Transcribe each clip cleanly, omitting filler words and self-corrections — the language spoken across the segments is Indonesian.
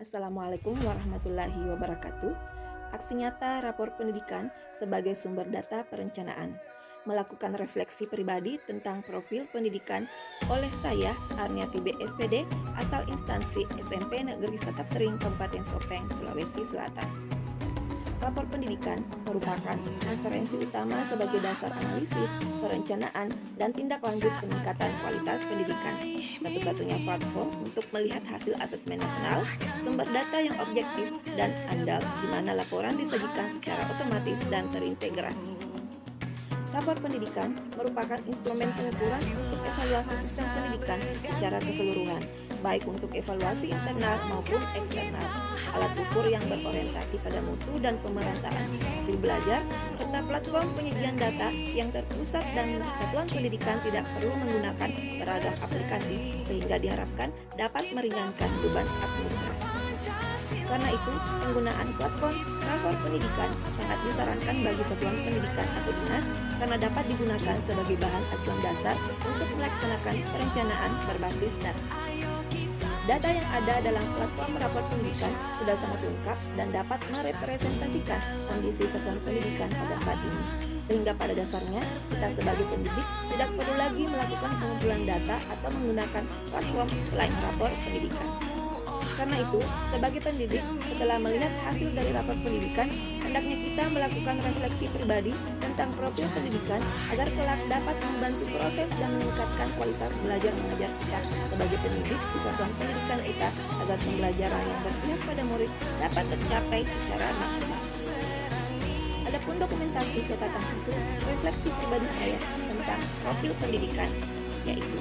Assalamualaikum warahmatullahi wabarakatuh. Aksi nyata rapor pendidikan sebagai sumber data perencanaan. Melakukan refleksi pribadi tentang profil pendidikan oleh saya, Arniati BSPD, asal instansi SMP Negeri Satap Sering, Kabupaten Sopeng, Sulawesi Selatan. Rapor pendidikan merupakan referensi utama sebagai dasar analisis, perencanaan, dan tindak lanjut peningkatan kualitas pendidikan. Satu-satunya platform untuk melihat hasil asesmen nasional, sumber data yang objektif dan andal, di mana laporan disajikan secara otomatis dan terintegrasi. Rapor pendidikan merupakan instrumen pengukuran untuk evaluasi sistem pendidikan secara keseluruhan, baik untuk evaluasi internal maupun eksternal. Alat ukur yang berorientasi pada mutu dan pemerataan hasil belajar, serta platform penyajian data yang terpusat dan satuan pendidikan tidak perlu menggunakan beragam aplikasi, sehingga diharapkan dapat meringankan beban administrasi. Karena itu, penggunaan platform rapor pendidikan sangat disarankan bagi satuan pendidikan atau dinas karena dapat digunakan sebagai bahan acuan dasar untuk melaksanakan perencanaan berbasis data. Data yang ada dalam platform rapor pendidikan sudah sangat lengkap dan dapat merepresentasikan kondisi satuan pendidikan pada saat ini. Sehingga pada dasarnya, kita sebagai pendidik tidak perlu lagi melakukan pengumpulan data atau menggunakan platform selain rapor pendidikan. Karena itu, sebagai pendidik, setelah melihat hasil dari rapor pendidikan, hendaknya kita melakukan refleksi pribadi tentang profil pendidikan agar kelak dapat membantu proses dan meningkatkan kualitas belajar mengajar kita sebagai pendidik di satuan pendidikan kita agar pembelajaran yang berpihak pada murid dapat tercapai secara maksimal. Adapun dokumentasi catatan hasil refleksi pribadi saya tentang profil pendidikan, yaitu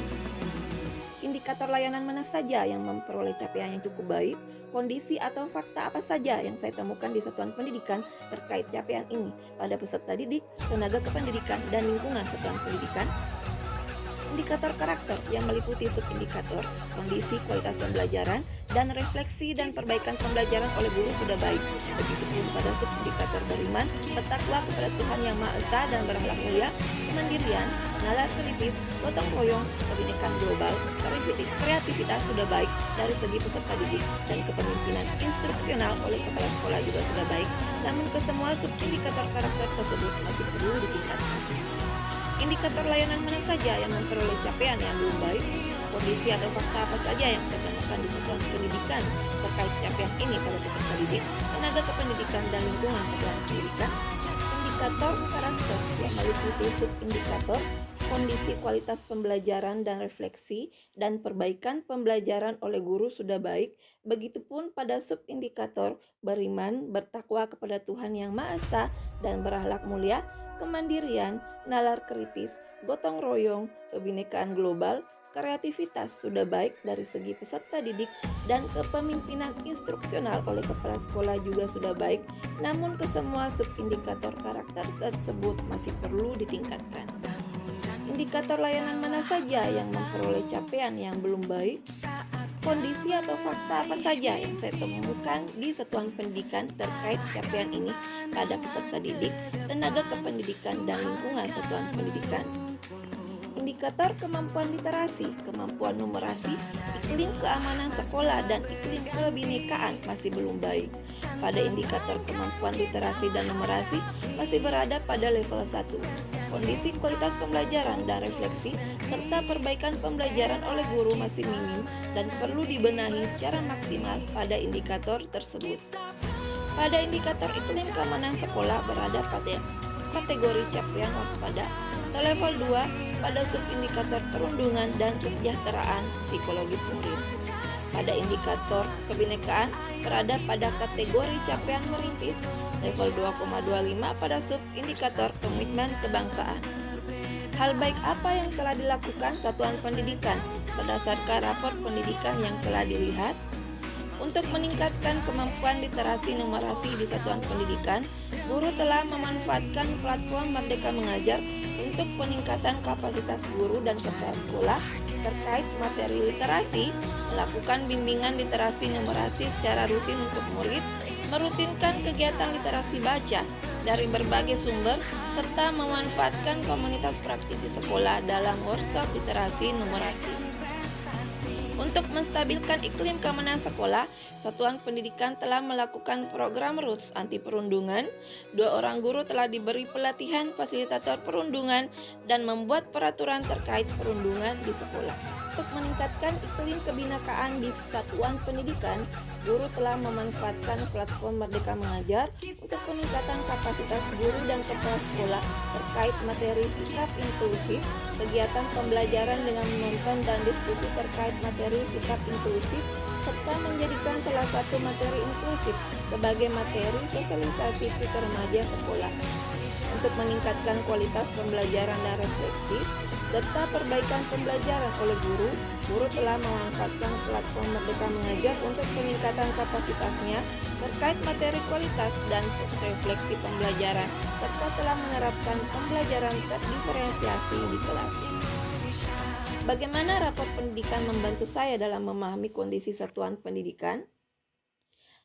indikator layanan mana saja yang memperoleh capaian yang cukup baik, kondisi atau fakta apa saja yang saya temukan di satuan pendidikan terkait capaian ini pada peserta didik, tenaga kependidikan, dan lingkungan satuan pendidikan. Indikator karakter yang meliputi subindikator, kondisi kualitas pembelajaran, dan refleksi dan perbaikan pembelajaran oleh guru sudah baik. Begitupun pada subindikator beriman, bertakwa kepada Tuhan Yang Maha Esa dan berakhlak mulia, kemandirian, nalar kritis, gotong royong, kebinekaan global, kreativitas sudah baik dari segi peserta didik, dan kepemimpinan instruksional oleh kepala sekolah juga sudah baik. Namun kesemua subindikator karakter tersebut masih perlu ditingkatkan. Indikator layanan mana saja yang memperoleh capaian yang belum baik, kondisi atau fakta apa saja yang saya temukan di satuan pendidikan terkait capaian ini pada peserta didik, tenaga kependidikan, dan lingkungan satuan pendidikan. Indikator karakter yang meliputi subindikator, kondisi kualitas pembelajaran dan refleksi, dan perbaikan pembelajaran oleh guru sudah baik. Begitupun pada subindikator beriman, bertakwa kepada Tuhan Yang Maha Esa, dan berakhlak mulia, kemandirian, nalar kritis, gotong royong, kebinekaan global, kreativitas sudah baik dari segi peserta didik, dan kepemimpinan instruksional oleh kepala sekolah juga sudah baik. Namun kesemua subindikator karakter tersebut masih perlu ditingkatkan. Indikator layanan mana saja yang memperoleh capaian yang belum baik, kondisi atau fakta apa saja yang saya temukan di satuan pendidikan terkait capaian ini pada peserta didik, tenaga kependidikan, dan lingkungan satuan pendidikan. Indikator kemampuan literasi, kemampuan numerasi, iklim keamanan sekolah, dan iklim kebinekaan masih belum baik. Pada indikator kemampuan literasi dan numerasi masih berada pada level 1. Kondisi kualitas pembelajaran dan refleksi serta perbaikan pembelajaran oleh guru masih minim dan perlu dibenahi secara maksimal pada indikator tersebut. Pada indikator iklim keamanan sekolah berada pada kategori capaian waspada atau level 2 pada subindikator perundungan dan kesejahteraan psikologis murid. Pada indikator kebinekaan berada pada kategori capaian merintis level 2,25 pada subindikator komitmen kebangsaan. Hal baik apa yang telah dilakukan satuan pendidikan berdasarkan rapor pendidikan yang telah dilihat? Untuk meningkatkan kemampuan literasi numerasi di satuan pendidikan, guru telah memanfaatkan platform Merdeka Mengajar untuk peningkatan kapasitas guru dan kepala sekolah terkait materi literasi, melakukan bimbingan literasi numerasi secara rutin untuk murid, merutinkan kegiatan literasi baca dari berbagai sumber, serta memanfaatkan komunitas praktisi sekolah dalam workshop literasi numerasi. Untuk menstabilkan iklim keamanan sekolah, Satuan Pendidikan telah melakukan program Roots anti perundungan. 2 orang guru telah diberi pelatihan fasilitator perundungan dan membuat peraturan terkait perundungan di sekolah. Untuk meningkatkan iklim kebinakaan di satuan pendidikan, guru telah memanfaatkan platform Merdeka Mengajar untuk peningkatan kapasitas guru dan kepala sekolah terkait materi sikap inklusif, kegiatan pembelajaran dengan menonton dan diskusi terkait materi sikap inklusif, serta menjadikan salah satu materi inklusif sebagai materi sosialisasi ke remaja sekolah. Untuk meningkatkan kualitas pembelajaran dan refleksi, serta perbaikan pembelajaran oleh guru, guru telah memanfaatkan platform Merdeka Mengajar untuk peningkatan kapasitasnya terkait materi kualitas dan refleksi pembelajaran, serta telah menerapkan pembelajaran terdiferensiasi di kelas. Bagaimana rapor pendidikan membantu saya dalam memahami kondisi satuan pendidikan?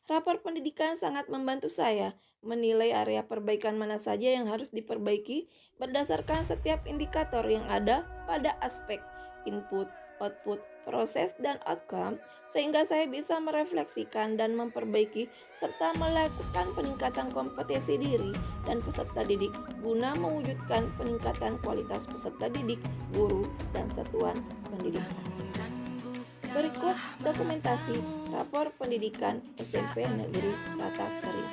Rapor pendidikan sangat membantu saya menilai area perbaikan mana saja yang harus diperbaiki berdasarkan setiap indikator yang ada pada aspek input, output, proses, dan outcome, sehingga saya bisa merefleksikan dan memperbaiki serta melakukan peningkatan kompetensi diri dan peserta didik guna mewujudkan peningkatan kualitas peserta didik, guru, dan satuan pendidikan. Berikut dokumentasi rapor pendidikan SMP Negeri Satap Seri.